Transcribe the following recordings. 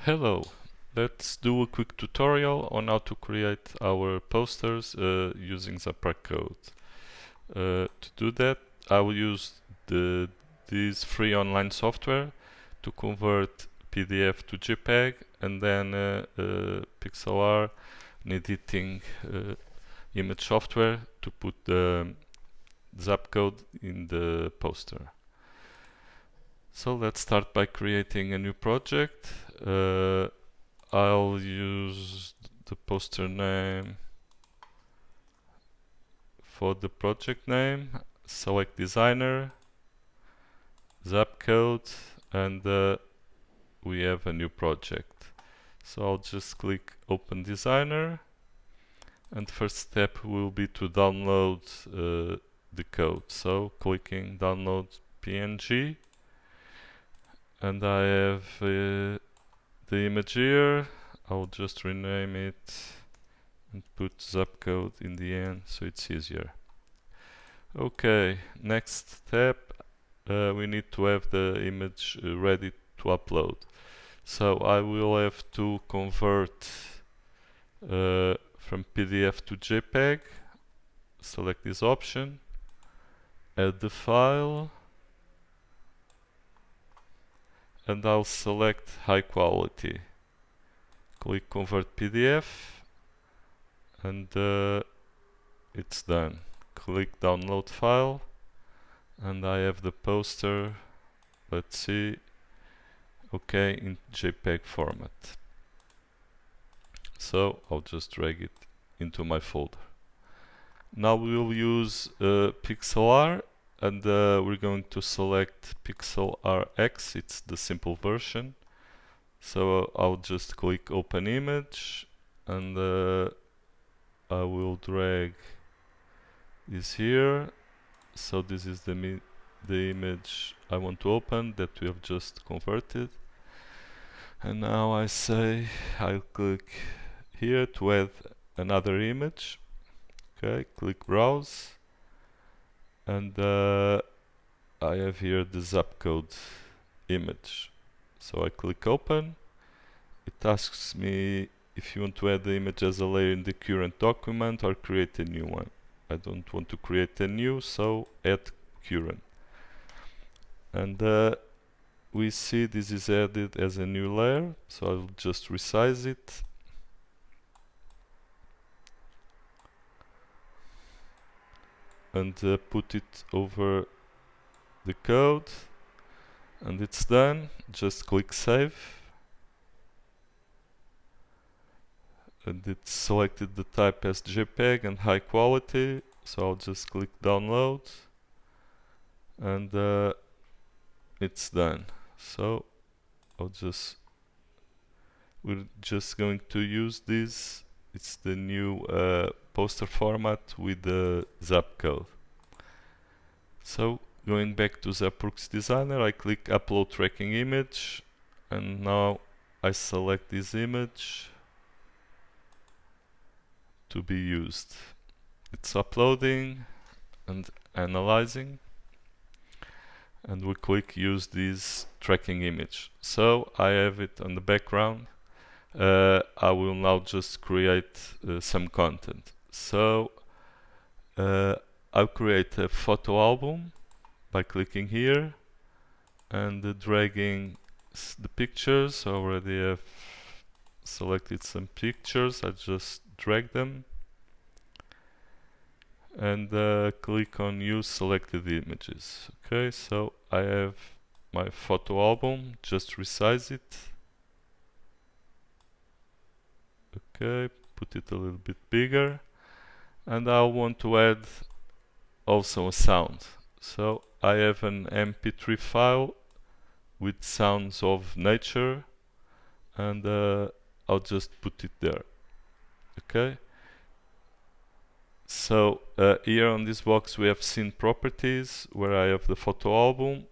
Hello, let's do a quick tutorial on how to create our posters using Zappar code. To do that, I will use this free online software to convert PDF to JPEG and then pixel and editing image software to put the Zap code in the poster. So let's start by creating a new project. I'll use the poster name for the project name, select designer, zap code, and we have a new project. So I'll just click open designer, and first step will be to download the code. So clicking download PNG, and I have the image here. I'll just rename it and put zap code in the end so it's easier. Okay, next step, we need to have the image ready to upload. So I will have to convert from PDF to JPEG. Select this option, add the file, and I'll select high quality. Click convert PDF, and it's done. Click download file, and I have the poster, let's see, okay, in JPEG format. So I'll just drag it into my folder. Now we will use pixel and we're going to select pixel RX, it's the simple version. So I'll just click open image, and I will drag this here. So this is the image I want to open that we have just converted. And now I'll click here to add another image. Okay, click browse, and I have here the zap code image. So I click open. It asks me if you want to add the image as a layer in the current document or create a new one. I don't want to create a new, so add current. And we see this is added as a new layer, so I'll just resize it. And put it over the code, and it's done. Just click save, and it's selected the type as JPEG and high quality, so I'll just click download, and it's done. So we're just going to use this. It's the new poster format with the zap code. So going back to Zappar Designer, I click upload tracking image, and now I select this image to be used. It's uploading and analyzing, and we click use this tracking image. So I have it on the background. I will now just create some content. So I'll create a photo album by clicking here and dragging the pictures. I already have selected some pictures. I just drag them and click on use selected images. Okay, so I have my photo album, just resize it. Okay, put it a little bit bigger, and I want to add also a sound. So I have an MP3 file with sounds of nature, and I'll just put it there. Okay. So here on this box we have scene properties, where I have the photo album.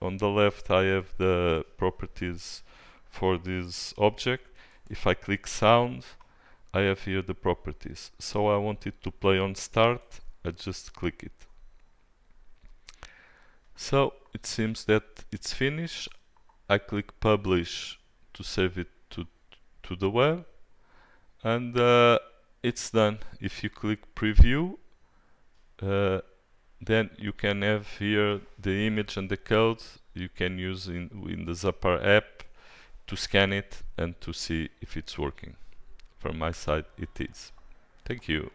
On the left I have the properties for this object. If I click sound, I have here the properties. So I want it to play on start, I just click it. So it seems that it's finished. I click publish to save it to to the web, and it's done. If you click preview, then you can have here the image and the code you can use in the Zappar app to scan it and to see if it's working. From my side, it is. Thank you.